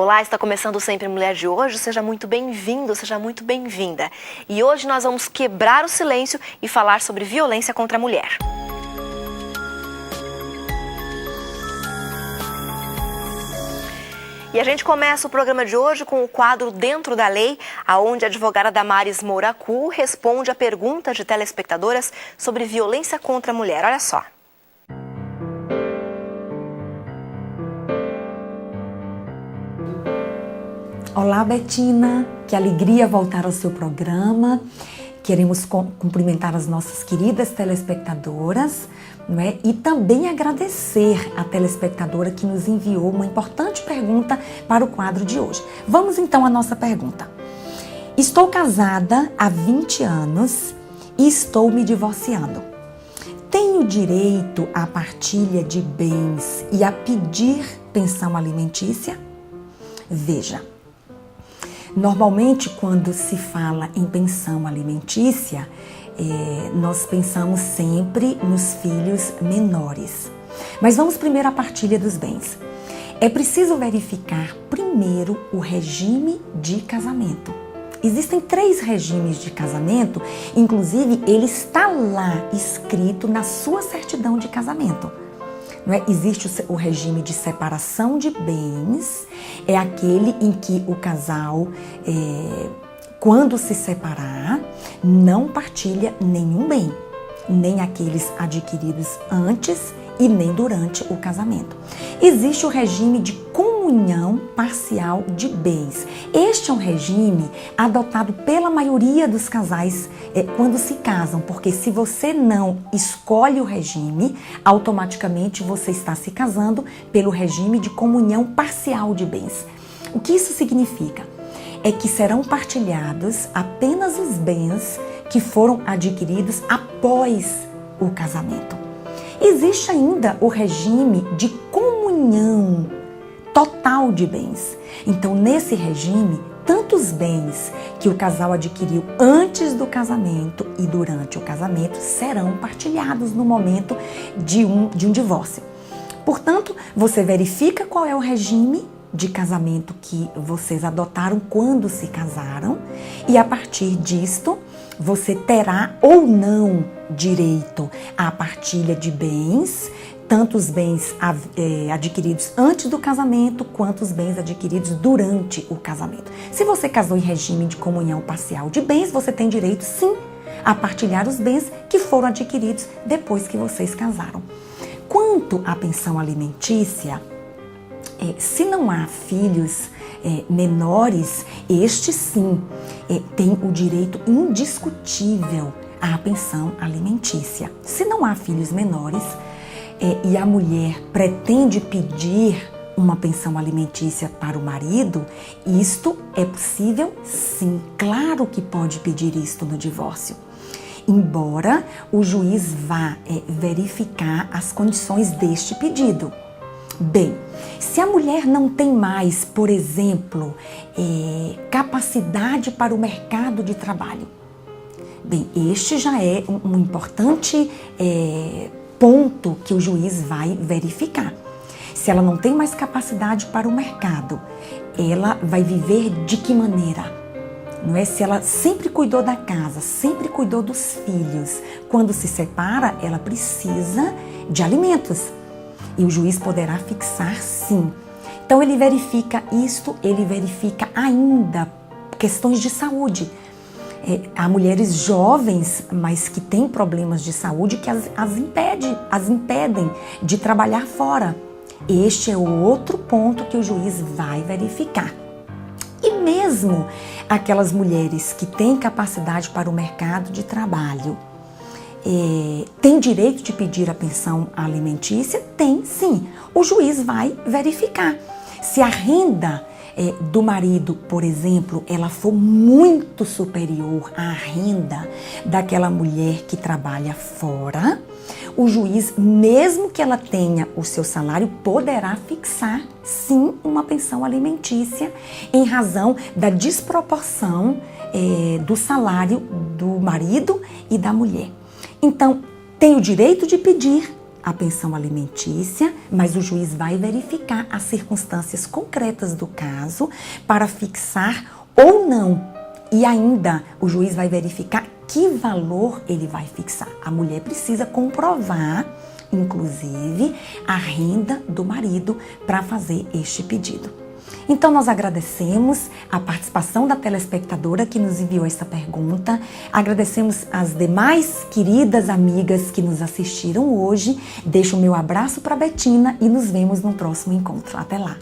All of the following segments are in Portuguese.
Olá, está começando o Sempre Mulher de hoje. Seja muito bem-vindo, seja muito bem-vinda. E hoje nós vamos quebrar o silêncio e falar sobre violência contra a mulher. E a gente começa o programa de hoje com o quadro Dentro da Lei, onde a advogada Damares Mouracu responde a perguntas de telespectadoras sobre violência contra a mulher. Olha só. Olá, Betina, que alegria voltar ao seu programa. Queremos cumprimentar as nossas queridas telespectadoras, não é? E também agradecer a telespectadora que nos enviou uma importante pergunta para o quadro de hoje. Vamos então à nossa pergunta. Estou casada há 20 anos e estou me divorciando. Tenho direito à partilha de bens e a pedir pensão alimentícia? Veja. Normalmente, quando se fala em pensão alimentícia, nós pensamos sempre nos filhos menores. Mas vamos primeiro à partilha dos bens. É preciso verificar primeiro o regime de casamento. Existem 3 regimes de casamento, inclusive ele está lá escrito na sua certidão de casamento. Não é? Existe o regime de separação de bens, é aquele em que o casal, quando se separar, não partilha nenhum bem, nem aqueles adquiridos antes e nem durante o casamento. Existe o regime de comunhão parcial de bens. Este é um regime adotado pela maioria dos casais quando se casam, porque se você não escolhe o regime, automaticamente você está se casando pelo regime de comunhão parcial de bens. O que isso significa? É que serão partilhados apenas os bens que foram adquiridos após o casamento. Existe ainda o regime de comunhão total de bens. Então, nesse regime, tanto os bens que o casal adquiriu antes do casamento e durante o casamento serão partilhados no momento de um divórcio. Portanto, você verifica qual é o regime de casamento que vocês adotaram quando se casaram e a partir disto você terá ou não direito à partilha de bens, tanto os bens adquiridos antes do casamento quanto os bens adquiridos durante o casamento. Se você casou em regime de comunhão parcial de bens, você tem direito sim a partilhar os bens que foram adquiridos depois que vocês casaram. Quanto à pensão alimentícia, se não há filhos menores, este sim tem o direito indiscutível à pensão alimentícia. Se não há filhos menores e a mulher pretende pedir uma pensão alimentícia para o marido, isto é possível sim, claro que pode pedir isto no divórcio. Embora o juiz vá verificar as condições deste pedido. Bem, se a mulher não tem mais, por exemplo, capacidade para o mercado de trabalho, bem, este já é um importante ponto que o juiz vai verificar. Se ela não tem mais capacidade para o mercado, ela vai viver de que maneira? Não é? Se ela sempre cuidou da casa, sempre cuidou dos filhos, quando se separa, ela precisa de alimentos. E o juiz poderá fixar sim. Então ele verifica isto, ele verifica ainda questões de saúde. Há mulheres jovens, mas que têm problemas de saúde que as impedem de trabalhar fora. Este é o outro ponto que o juiz vai verificar. E mesmo aquelas mulheres que têm capacidade para o mercado de trabalho, tem direito de pedir a pensão alimentícia? Tem, sim. O juiz vai verificar. Se a renda do marido, por exemplo, ela for muito superior à renda daquela mulher que trabalha fora, o juiz, mesmo que ela tenha o seu salário, poderá fixar, sim, uma pensão alimentícia em razão da desproporção do salário do marido e da mulher. Então, tem o direito de pedir, a pensão alimentícia, mas o juiz vai verificar as circunstâncias concretas do caso para fixar ou não. E ainda o juiz vai verificar que valor ele vai fixar. A mulher precisa comprovar, inclusive, a renda do marido para fazer este pedido. Então, nós agradecemos a participação da telespectadora que nos enviou essa pergunta. Agradecemos as demais queridas amigas que nos assistiram hoje. Deixo o meu abraço para Betina e nos vemos no próximo encontro. Até lá!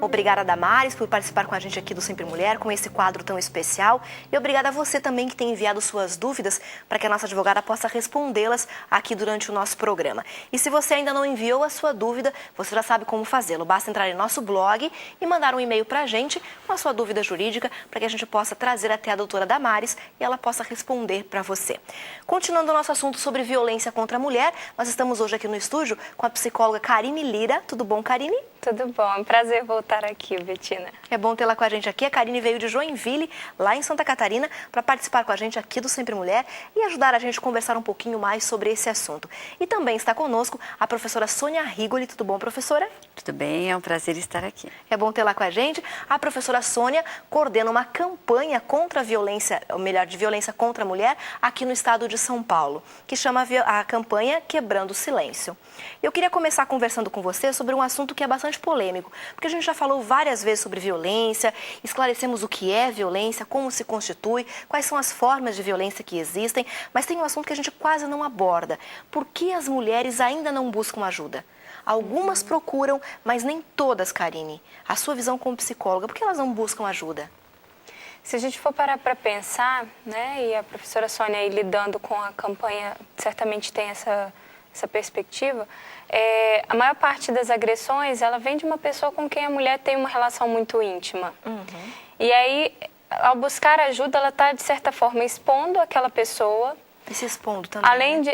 Obrigada, Damares, por participar com a gente aqui do Sempre Mulher, com esse quadro tão especial. E obrigada a você também que tem enviado suas dúvidas para que a nossa advogada possa respondê-las aqui durante o nosso programa. E se você ainda não enviou a sua dúvida, você já sabe como fazê-lo. Basta entrar em nosso blog e mandar um e-mail para a gente com a sua dúvida jurídica para que a gente possa trazer até a doutora Damares e ela possa responder para você. Continuando o nosso assunto sobre violência contra a mulher, nós estamos hoje aqui no estúdio com a psicóloga Karine Lira. Tudo bom, Karine? Tudo bom, é um prazer voltar aqui, Betina. É bom tê-la com a gente aqui. A Karine veio de Joinville, lá em Santa Catarina, para participar com a gente aqui do Sempre Mulher e ajudar a gente a conversar um pouquinho mais sobre esse assunto. E também está conosco a professora Sônia Rigoli. Tudo bom, professora? Tudo bem, é um prazer estar aqui. É bom tê-la com a gente. A professora Sônia coordena uma campanha contra a violência, ou melhor, de violência contra a mulher aqui no estado de São Paulo, que chama a campanha Quebrando o Silêncio. Eu queria começar conversando com você sobre um assunto que é bastante polêmico, porque a gente já falou várias vezes sobre violência, esclarecemos o que é violência, como se constitui, quais são as formas de violência que existem, mas tem um assunto que a gente quase não aborda. Por que as mulheres ainda não buscam ajuda? Algumas procuram, mas nem todas, Karine. A sua visão como psicóloga, por que elas não buscam ajuda? Se a gente for parar para pensar, né, e a professora Sônia aí lidando com a campanha certamente tem essa perspectiva, a maior parte das agressões, ela vem de uma pessoa com quem a mulher tem uma relação muito íntima. E aí, ao buscar ajuda, ela está, de certa forma, expondo aquela pessoa. E se expondo também.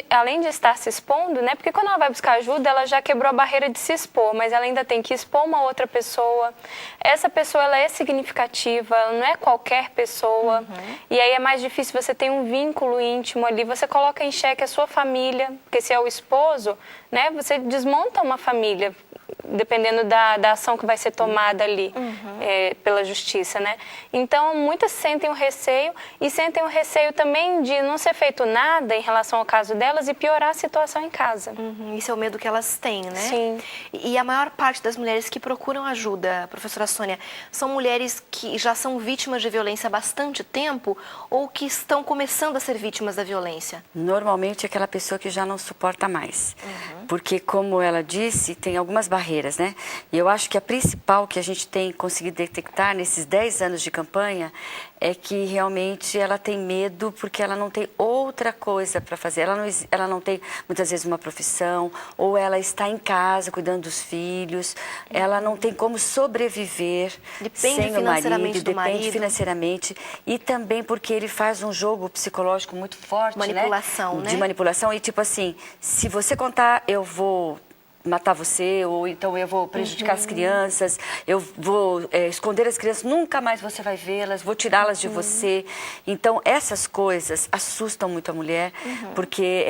Além de estar se expondo, né? Porque quando ela vai buscar ajuda, ela já quebrou a barreira de se expor, mas ela ainda tem que expor uma outra pessoa. Essa pessoa, ela é significativa, ela não é qualquer pessoa. E aí é mais difícil, você tem um vínculo íntimo ali, você coloca em xeque a sua família, porque se é o esposo, né? Você desmonta uma família, dependendo da ação que vai ser tomada ali pela justiça, né? Então, muitas sentem o receio e sentem o receio também de não ser feito nada em relação ao caso delas e piorar a situação em casa. Isso é o medo que elas têm, né? Sim. E a maior parte das mulheres que procuram ajuda, professora Sônia, são mulheres que já são vítimas de violência há bastante tempo ou que estão começando a ser vítimas da violência? Normalmente é aquela pessoa que já não suporta mais. Porque, como ela disse, tem algumas barreiras, né? E eu acho que a principal que a gente tem conseguido detectar nesses 10 anos de campanha é que realmente ela tem medo porque ela não tem outra coisa para fazer. Ela não tem, muitas vezes, uma profissão, ou ela está em casa cuidando dos filhos, ela não tem como sobreviver sem o marido, depende financeiramente, e também porque ele faz um jogo psicológico muito forte, manipulação, né? De manipulação, e tipo assim, se você contar, eu vou matar você, ou então eu vou prejudicar as crianças, eu vou esconder as crianças, nunca mais você vai vê-las, vou tirá-las de você. Então, essas coisas assustam muito a mulher, porque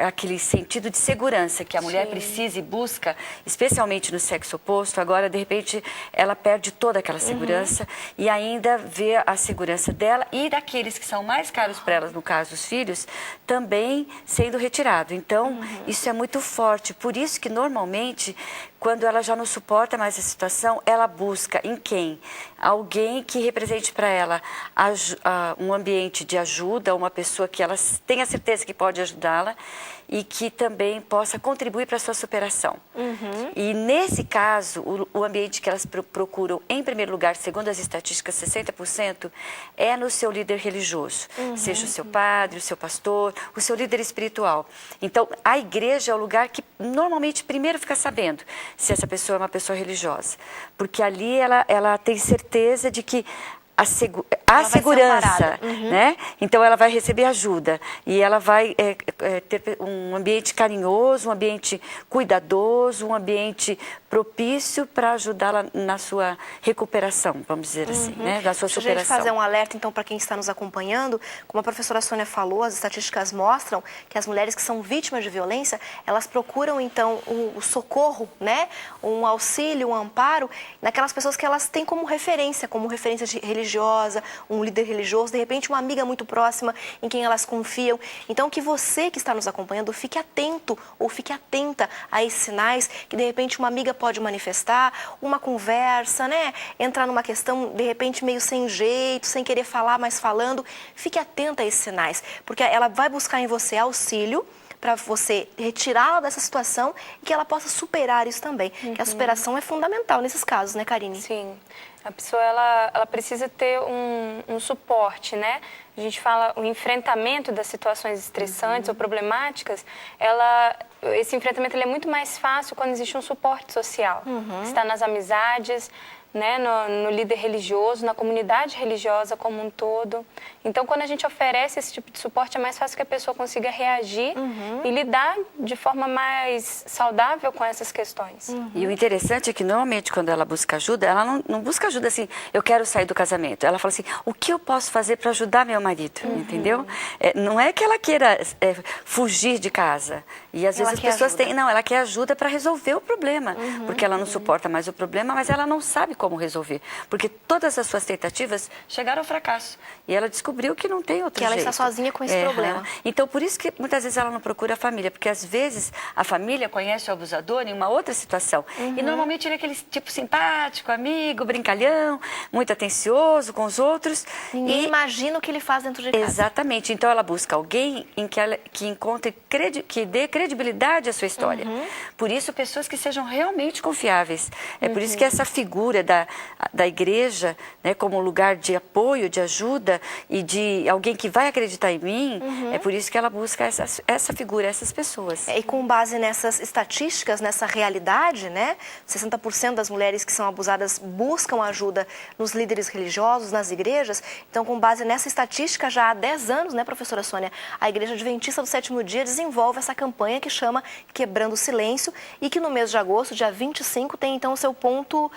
aquele sentido de segurança que a mulher precisa e busca, especialmente no sexo oposto, agora, de repente, ela perde toda aquela segurança e ainda vê a segurança dela e daqueles que são mais caros para elas, no caso, os filhos, também sendo retirado. Então, isso é muito forte. Por isso que, normalmente, quando ela já não suporta mais a situação, ela busca em quem? Alguém que represente para ela um ambiente de ajuda, uma pessoa que ela tenha certeza que pode ajudá-la e que também possa contribuir para a sua superação. E nesse caso, o ambiente que elas procuram, em primeiro lugar, segundo as estatísticas, 60%, é no seu líder religioso. Seja o seu padre, o seu pastor, o seu líder espiritual. Então, a igreja é o lugar que normalmente primeiro fica sabendo se essa pessoa é uma pessoa religiosa. Porque ali ela tem certeza de que a segurança, né? Então ela vai receber ajuda e ela vai ter um ambiente carinhoso, um ambiente cuidadoso, um ambiente propício para ajudá-la na sua recuperação, vamos dizer assim, né? Da sua Deixa superação. a gente fazer um alerta, então, para quem está nos acompanhando. Como a professora Sônia falou, as estatísticas mostram que as mulheres que são vítimas de violência, elas procuram, então, o socorro, né? Um auxílio, um amparo, naquelas pessoas que elas têm como referência religiosa, um líder religioso, de repente uma amiga muito próxima em quem elas confiam. Então, que você que está nos acompanhando fique atento ou fique atenta a esses sinais que, de repente, uma amiga pode manifestar, uma conversa, né? Entrar numa questão, de repente, meio sem jeito, sem querer falar, mas falando. Fique atenta a esses sinais, porque ela vai buscar em você auxílio para você retirá-la dessa situação e que ela possa superar isso também. Que a superação é fundamental nesses casos, né, Karine? Sim. A pessoa, ela precisa ter um suporte, né? A gente fala o enfrentamento das situações estressantes ou problemáticas, esse enfrentamento ele é muito mais fácil quando existe um suporte social. Está nas amizades, né, no líder religioso, na comunidade religiosa como um todo. Então, quando a gente oferece esse tipo de suporte, é mais fácil que a pessoa consiga reagir e lidar de forma mais saudável com essas questões. E o interessante é que, normalmente, quando ela busca ajuda, ela não busca ajuda assim, eu quero sair do casamento. Ela fala assim, o que eu posso fazer para ajudar meu marido, entendeu? Não é que ela queira fugir de casa. E, às vezes, as pessoas têm... Não, ela quer ajuda para resolver o problema. Porque ela não suporta mais o problema, mas ela não sabe como resolver. Porque todas as suas tentativas chegaram ao fracasso. E ela descobriu que não tem outro jeito. Que ela está sozinha com esse problema. Então, por isso que muitas vezes ela não procura a família. Porque, às vezes, a família conhece o abusador em uma outra situação. E, normalmente, ele é aquele tipo simpático, amigo, brincalhão, muito atencioso com os outros. Ninguém imagina o que ele faz dentro de casa. Exatamente. Então, ela busca alguém que encontre, que dê credibilidade à sua história. Por isso, pessoas que sejam realmente confiáveis. É por isso que essa figura da igreja, né, como lugar de apoio, de ajuda e de alguém que vai acreditar em mim, é por isso que ela busca essa figura, essas pessoas. E com base nessas estatísticas, nessa realidade, né, 60% das mulheres que são abusadas buscam ajuda nos líderes religiosos, nas igrejas. Então, com base nessa estatística, já há 10 anos, né, professora Sônia, a Igreja Adventista do Sétimo Dia desenvolve essa campanha que chama Quebrando o Silêncio e que no mês de agosto, dia 25, tem então o seu ponto...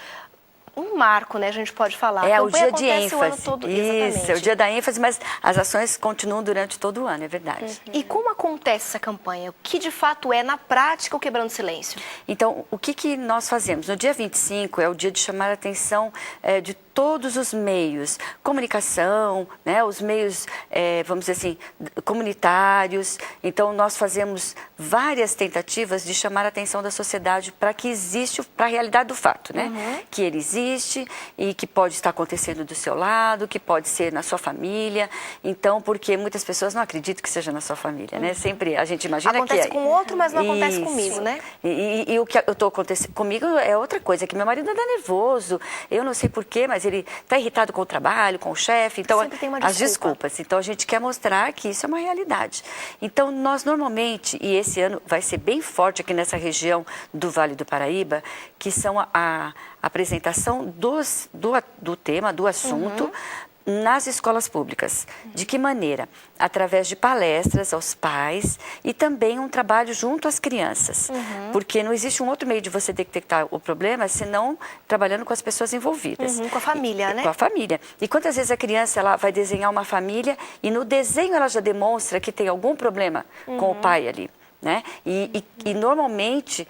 um marco, né, a gente pode falar. É o dia de ênfase. O ano todo, isso, é o dia da ênfase, mas as ações continuam durante todo o ano, é verdade. E como acontece essa campanha? O que de fato é, na prática, o Quebrando o Silêncio? Então, o que nós fazemos? No dia 25 é o dia de chamar a atenção de todos os meios, comunicação, né, os meios, vamos dizer assim, comunitários. Então, nós fazemos várias tentativas de chamar a atenção da sociedade para que existe, para a realidade do fato, né? Que ele existe e que pode estar acontecendo do seu lado, que pode ser na sua família. Então, porque muitas pessoas não acreditam que seja na sua família, né? Sempre a gente imagina acontece que... com outro, mas não acontece comigo, né? E o que eu estou acontecendo comigo é outra coisa, que meu marido anda nervoso, eu não sei porquê, mas ele está irritado com o trabalho, com o chefe, então sempre tem uma as desculpas. Então a gente quer mostrar que isso é uma realidade. Então nós normalmente, e esse ano vai ser bem forte aqui nessa região do Vale do Paraíba, que são a apresentação do tema, do assunto, nas escolas públicas. De que maneira? Através de palestras aos pais e também um trabalho junto às crianças. Porque não existe um outro meio de você detectar o problema senão trabalhando com as pessoas envolvidas. Com a família, né? Com a família. E quantas vezes a criança ela vai desenhar uma família e no desenho ela já demonstra que tem algum problema com o pai ali. Né? E normalmente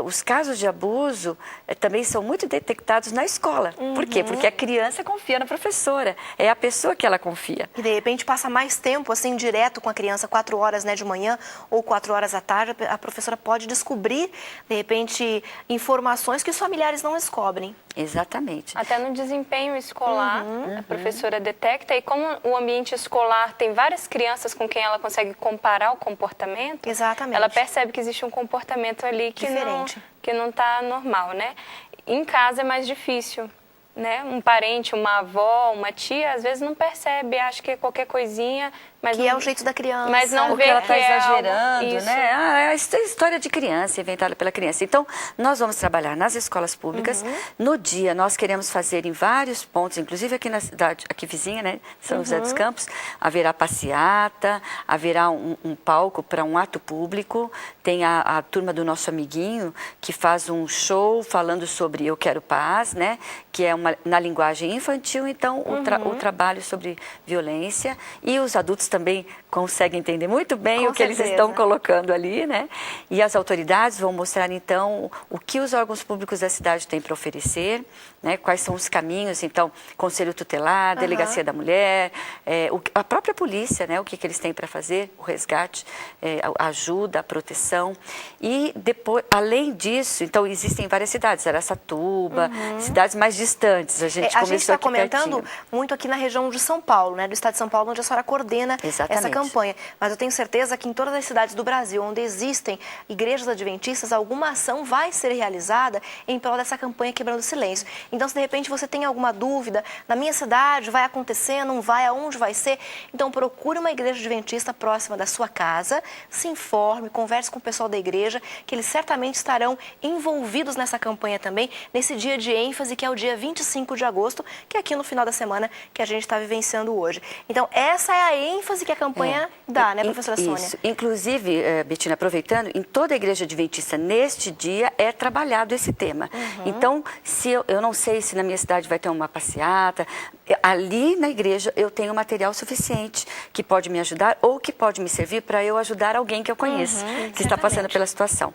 os casos de abuso também são muito detectados na escola. Por quê? Porque a criança confia na professora, é a pessoa que ela confia. E de repente passa mais tempo assim direto com a criança, 4 horas, né, de manhã ou 4 horas à tarde, a professora pode descobrir de repente informações que os familiares não descobrem. Exatamente. Até no desempenho escolar, a professora detecta, e como o ambiente escolar tem várias crianças com quem ela consegue comparar o comportamento, exatamente, ela percebe que existe um comportamento ali que não está normal, né? Em casa é mais difícil, né? Um parente, uma avó, uma tia, às vezes não percebe, acha que qualquer coisinha Que é o jeito da criança. Mas não Porque vê ela que está é exagerando, algo, né? É a história de criança, inventada pela criança. Então, nós vamos trabalhar nas escolas públicas. No dia, nós queremos fazer em vários pontos, inclusive aqui na cidade, aqui vizinha, né? São José dos Campos, haverá passeata, haverá um palco para um ato público. Tem a turma do nosso amiguinho, que faz um show falando sobre Eu Quero Paz, né? Que é na linguagem infantil, então, o trabalho sobre violência. E os adultos também conseguem entender muito bem Com o que eles certeza. estão colocando ali, né? E as autoridades vão mostrar, então, o que os órgãos públicos da cidade têm para oferecer, né? Quais são os caminhos, então, Conselho Tutelar, Delegacia da Mulher, a própria polícia, né? O que eles têm para fazer, o resgate, a ajuda, a proteção. E depois, além disso, então, existem várias cidades, Araçatuba, cidades mais distantes. A gente está comentando pertinho. muito aqui na região de São Paulo, né? Do estado de São Paulo, onde a senhora coordena essa campanha. Mas eu tenho certeza que em todas as cidades do Brasil, onde existem igrejas adventistas, alguma ação vai ser realizada em prol dessa campanha Quebrando o Silêncio. Então, se de repente você tem alguma dúvida, na minha cidade vai acontecer, não vai, aonde vai ser? Então, procure uma igreja adventista próxima da sua casa, se informe, converse com o pessoal da igreja, que eles certamente estarão envolvidos nessa campanha também, nesse dia de ênfase, que é o dia 25 de agosto, que é aqui no final da semana que a gente está vivenciando hoje. Então, essa é a ênfase que a campanha dá, né, professora Sônia? Isso. Inclusive, Betina, aproveitando, em toda a igreja adventista, neste dia, é trabalhado esse tema. Então, se eu não sei se na minha cidade vai ter uma passeata, ali na igreja eu tenho material suficiente que pode me ajudar ou que pode me servir para eu ajudar alguém que eu conheço, que está passando pela situação.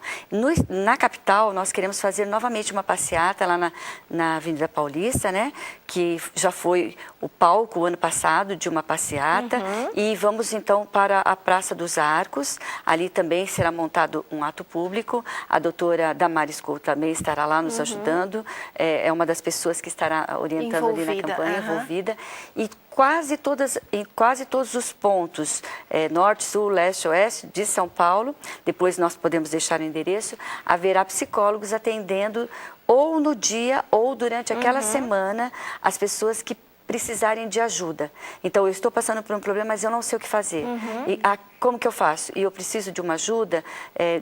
Na capital, nós queremos fazer novamente uma passeata lá na Avenida Paulista, né? Que já foi o palco o ano passado de uma passeata. E vamos então para a Praça dos Arcos. Ali também será montado um ato público. A doutora Damaris Couto também estará lá nos ajudando. É uma das pessoas que estará orientando ali na campanha, envolvida. E em quase todos os pontos, norte, sul, leste, oeste de São Paulo, depois nós podemos deixar o endereço, haverá psicólogos atendendo ou no dia ou durante aquela semana as pessoas que precisarem de ajuda. Então, eu estou passando por um problema, mas eu não sei o que fazer. E como que eu faço? E eu preciso de uma ajuda,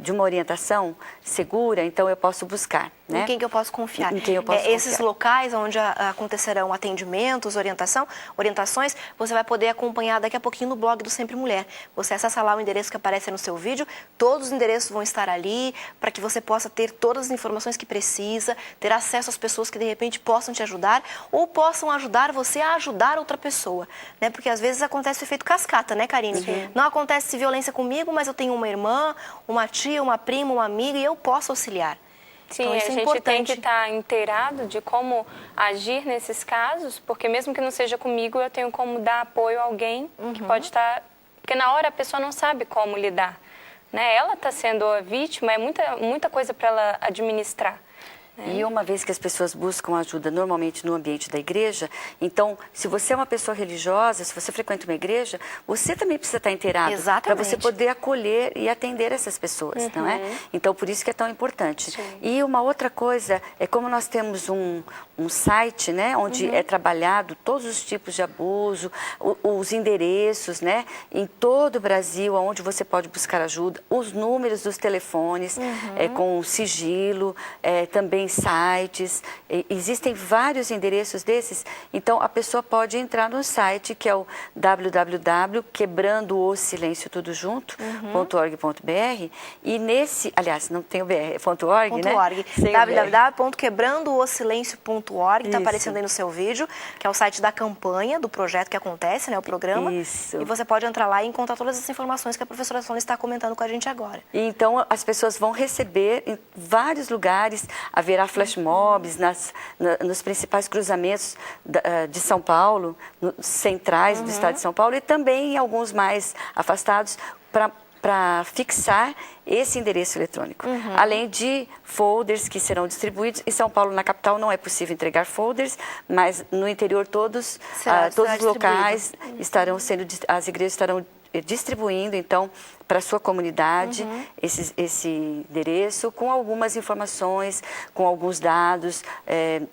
de uma orientação segura, então eu posso buscar. Né? Em quem que eu posso confiar? Em quem eu posso Esses confiar. locais onde acontecerão atendimentos, orientações, você vai poder acompanhar daqui a pouquinho no blog do Sempre Mulher. Você acessa lá o endereço que aparece no seu vídeo, todos os endereços vão estar ali, para que você possa ter todas as informações que precisa, ter acesso às pessoas que de repente possam te ajudar ou possam ajudar você a ajudar outra pessoa, né? Porque às vezes acontece o efeito cascata, né, Karine? Não acontece violência comigo, mas eu tenho uma irmã, uma tia, uma prima, uma amiga e eu posso auxiliar. Sim, então, a isso é gente importante. tem que estar inteirado de como agir nesses casos, porque mesmo que não seja comigo, eu tenho como dar apoio a alguém que pode estar... Porque na hora a pessoa não sabe como lidar, né? Ela está sendo a vítima, é muita coisa para ela administrar. E uma vez que as pessoas buscam ajuda normalmente no ambiente da igreja, então, se você é uma pessoa religiosa, se você frequenta uma igreja, você também precisa estar inteirado para você poder acolher e atender essas pessoas, não é? Então, por isso que é tão importante. Sim. E uma outra coisa é como nós temos um site, né, onde é trabalhado todos os tipos de abuso, os endereços, né, em todo o Brasil, onde você pode buscar ajuda, os números dos telefones, com sigilo, também sites, existem vários endereços desses, então a pessoa pode entrar no site que é o www.quebrandoosilencio.org.br e nesse, aliás, não tem o BR, é .org, né? www.quebrandoosilencio.org, está aparecendo aí no seu vídeo, que é o site da campanha, do projeto que acontece, né, o programa. Isso. E você pode entrar lá e encontrar todas as informações que a professora Sônia está comentando com a gente agora. Então, as pessoas vão receber em vários lugares, haverá flash mobs nos principais cruzamentos de São Paulo, centrais do estado de São Paulo e também em alguns mais afastados para fixar esse endereço eletrônico. Além de folders que serão distribuídos. Em São Paulo, na capital, não é possível entregar folders, mas no interior todos os locais estarão sendo, as igrejas estarão distribuindo, então, para a sua comunidade esse endereço com algumas informações, com alguns dados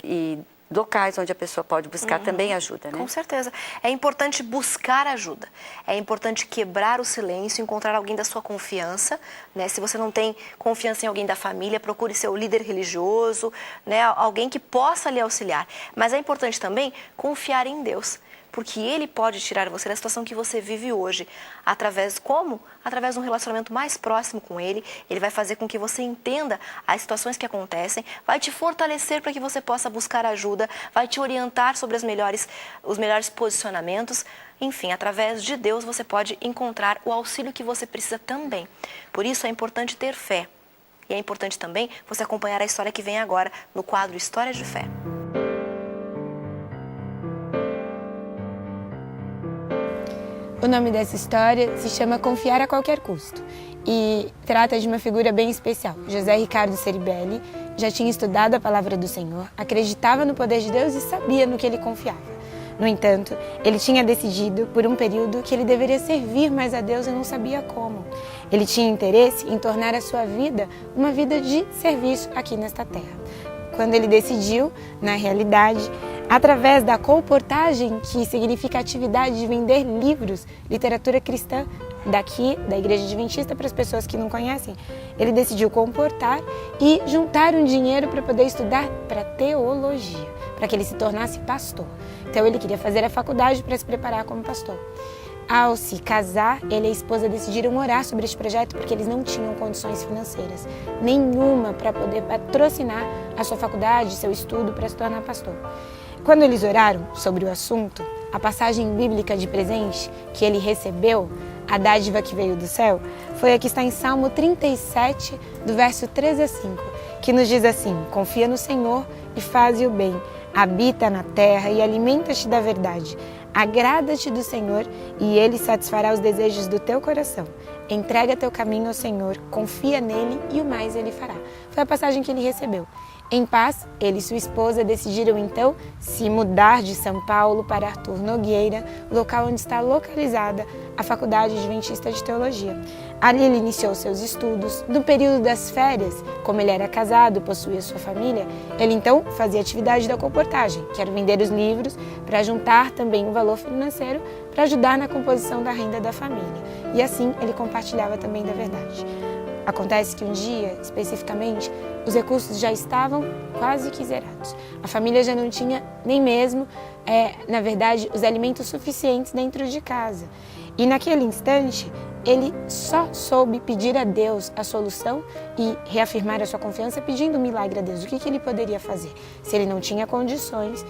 e locais onde a pessoa pode buscar também ajuda, né? Com certeza. É importante buscar ajuda. É importante quebrar o silêncio, encontrar alguém da sua confiança, né? Se você não tem confiança em alguém da família, procure seu líder religioso, né? Alguém que possa lhe auxiliar. Mas é importante também confiar em Deus, porque Ele pode tirar você da situação que você vive hoje. Através como? Através de um relacionamento mais próximo com Ele. Ele vai fazer com que você entenda as situações que acontecem, vai te fortalecer para que você possa buscar ajuda, vai te orientar sobre os melhores posicionamentos. Enfim, através de Deus você pode encontrar o auxílio que você precisa também. Por isso é importante ter fé. E é importante também você acompanhar a história que vem agora no quadro Histórias de Fé. O nome dessa história se chama Confiar a Qualquer Custo e trata de uma figura bem especial. José Ricardo Ceribelli já tinha estudado a palavra do Senhor, acreditava no poder de Deus e sabia no que ele confiava. No entanto, ele tinha decidido por um período que ele deveria servir mais a Deus e não sabia como. Ele tinha interesse em tornar a sua vida uma vida de serviço aqui nesta terra. Quando ele decidiu, na realidade, através da colportagem, que significa a atividade de vender livros, literatura cristã, daqui da Igreja Adventista, para as pessoas que não conhecem, ele decidiu comportar e juntar um dinheiro para poder estudar para teologia, para que ele se tornasse pastor. Então ele queria fazer a faculdade para se preparar como pastor. Ao se casar, ele e a esposa decidiram orar sobre este projeto porque eles não tinham condições financeiras nenhuma para poder patrocinar a sua faculdade, seu estudo para se tornar pastor. Quando eles oraram sobre o assunto, a passagem bíblica de presente que ele recebeu, a dádiva que veio do céu, foi a que está em Salmo 37, do verso 13 a 5, que nos diz assim: confia no Senhor e faze o bem, habita na terra e alimenta-te da verdade. Agrada-te do Senhor e Ele satisfará os desejos do teu coração. Entrega teu caminho ao Senhor, confia nele e o mais Ele fará. Foi a passagem que ele recebeu. Em paz, ele e sua esposa decidiram então se mudar de São Paulo para Arthur Nogueira, local onde está localizada a Faculdade Adventista de Teologia. Ali ele iniciou seus estudos. No período das férias, como ele era casado, possuía sua família, ele então fazia atividade da colportagem, que era vender os livros para juntar também um valor financeiro para ajudar na composição da renda da família. E assim ele compartilhava também da verdade. Acontece que um dia, especificamente, os recursos já estavam quase que zerados. A família já não tinha nem mesmo, na verdade, os alimentos suficientes dentro de casa. E naquele instante, ele só soube pedir a Deus a solução e reafirmar a sua confiança pedindo um milagre a Deus. O que ele poderia fazer? Se ele não tinha condições,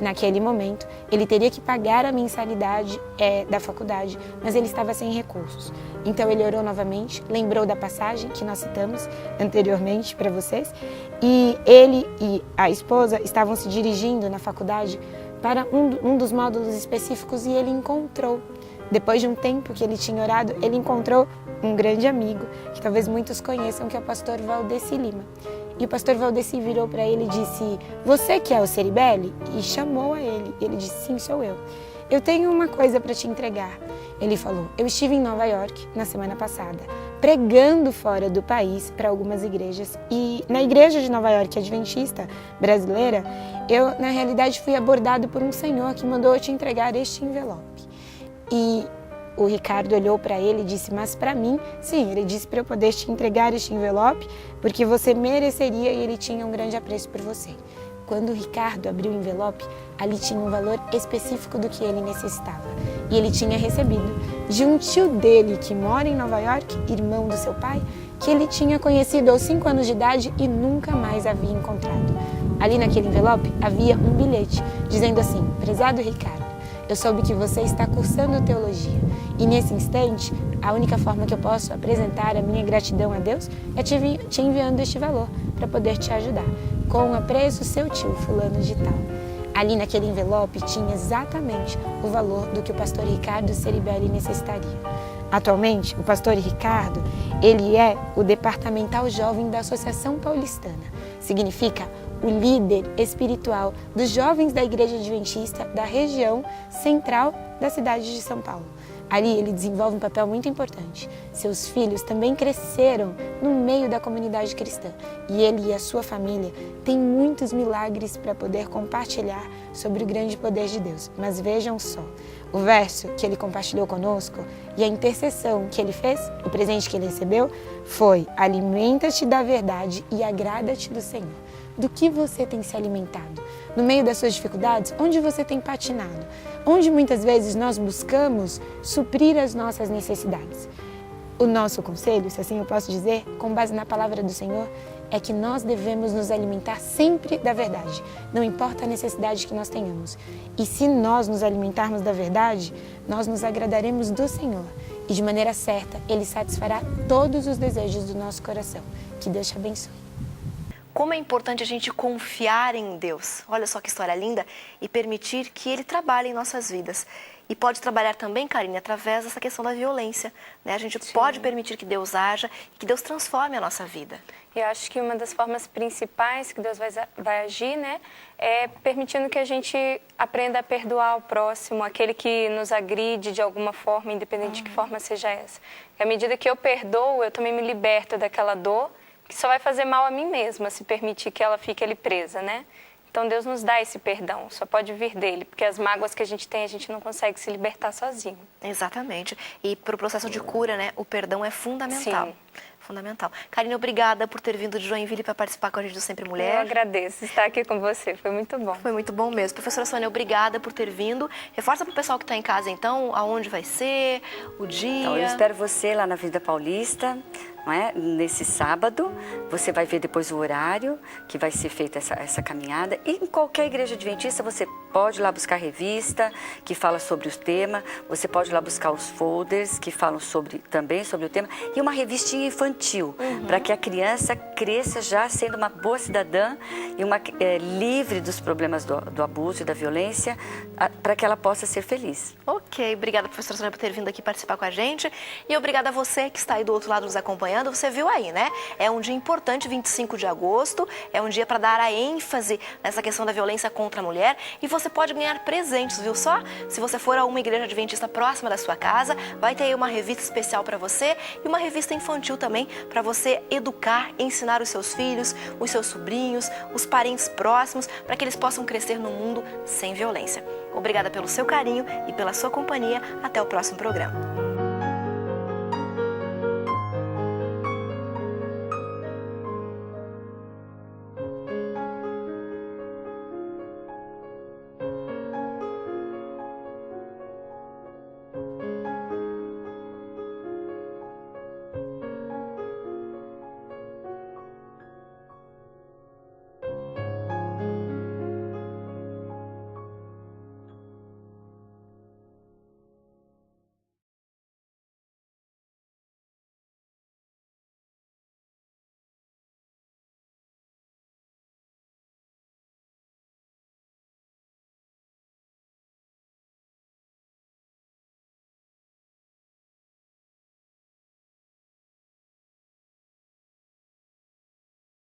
naquele momento, ele teria que pagar a mensalidade da faculdade, mas ele estava sem recursos. Então ele orou novamente, lembrou da passagem que nós citamos anteriormente para vocês, e ele e a esposa estavam se dirigindo na faculdade para um dos módulos específicos e ele encontrou, depois de um tempo que ele tinha orado, ele encontrou um grande amigo, que talvez muitos conheçam, que é o pastor Valdeci Lima. E o pastor Valdeci virou para ele e disse: você que é o Ceribelli? E chamou a ele. E ele disse: sim, sou eu. Eu tenho uma coisa para te entregar. Ele falou: eu estive em Nova York na semana passada, pregando fora do país para algumas igrejas. E na igreja de Nova York Adventista brasileira, eu na realidade fui abordado por um senhor que mandou eu te entregar este envelope. E o Ricardo olhou para ele e disse: mas para mim, sim, ele disse para eu poder te entregar este envelope, porque você mereceria e ele tinha um grande apreço por você. Quando o Ricardo abriu o envelope, ali tinha um valor específico do que ele necessitava. E ele tinha recebido de um tio dele que mora em Nova York, irmão do seu pai, que ele tinha conhecido aos 5 anos de idade e nunca mais havia encontrado. Ali naquele envelope havia um bilhete dizendo assim: prezado Ricardo, eu soube que você está cursando teologia e nesse instante a única forma que eu posso apresentar a minha gratidão a Deus é te enviando este valor para poder te ajudar. Com apreço, seu tio fulano de tal. Ali naquele envelope tinha exatamente o valor do que o pastor Ricardo Ceribelli necessitaria. Atualmente, o pastor Ricardo, ele é o departamental jovem da Associação Paulistana. Significa o líder espiritual dos jovens da Igreja Adventista da região central da cidade de São Paulo. Ali ele desenvolve um papel muito importante. Seus filhos também cresceram no meio da comunidade cristã e ele e a sua família têm muitos milagres para poder compartilhar sobre o grande poder de Deus. Mas vejam só, o verso que ele compartilhou conosco e a intercessão que ele fez, o presente que ele recebeu, foi: alimenta-te da verdade e agrada-te do Senhor. Do que você tem se alimentado? No meio das suas dificuldades, onde você tem patinado? Onde muitas vezes nós buscamos suprir as nossas necessidades? O nosso conselho, se assim eu posso dizer, com base na palavra do Senhor, é que nós devemos nos alimentar sempre da verdade, não importa a necessidade que nós tenhamos. E se nós nos alimentarmos da verdade, nós nos agradaremos do Senhor. E de maneira certa, Ele satisfará todos os desejos do nosso coração. Que Deus te abençoe. Como é importante a gente confiar em Deus. Olha só que história linda. E permitir que Ele trabalhe em nossas vidas. E pode trabalhar também, Karine, através dessa questão da violência, né? A gente pode permitir que Deus haja e que Deus transforme a nossa vida. Eu acho que uma das formas principais que Deus vai agir, né, é permitindo que a gente aprenda a perdoar o próximo, aquele que nos agride de alguma forma, independente de que forma seja essa. E à medida que eu perdoo, eu também me liberto daquela dor, que só vai fazer mal a mim mesma, se permitir que ela fique ali presa, né? Então Deus nos dá esse perdão, só pode vir dele, porque as mágoas que a gente tem, a gente não consegue se libertar sozinho. Exatamente. E para o processo de cura, né, o perdão é fundamental. Sim. Fundamental. Karine, obrigada por ter vindo de Joinville para participar com a gente do Sempre Mulher. Eu agradeço estar aqui com você, foi muito bom. Foi muito bom mesmo. Professora Sônia, obrigada por ter vindo. Reforça para o pessoal que está em casa, então, aonde vai ser, o dia. Então, eu espero você lá na Avenida Paulista, não é? Nesse sábado. Você vai ver depois o horário que vai ser feita essa caminhada. E em qualquer igreja adventista, você pode ir lá buscar revista que fala sobre o tema. Você pode ir lá buscar os folders que falam também sobre o tema. E uma revistinha infantil, para que a criança cresça já sendo uma boa cidadã e livre dos problemas do abuso e da violência, para que ela possa ser feliz. Ok, obrigada, professora Sônia, por ter vindo aqui participar com a gente. E obrigada a você que está aí do outro lado nos acompanhando. Você viu aí, né? É um dia importante, 25 de agosto. É um dia para dar a ênfase nessa questão da violência contra a mulher. E você pode ganhar presentes, viu só? Se você for a uma igreja adventista próxima da sua casa, vai ter aí uma revista especial para você e uma revista infantil também para você educar, ensinar os seus filhos, os seus sobrinhos, os parentes próximos, para que eles possam crescer num mundo sem violência. Obrigada pelo seu carinho e pela sua companhia. Até o próximo programa.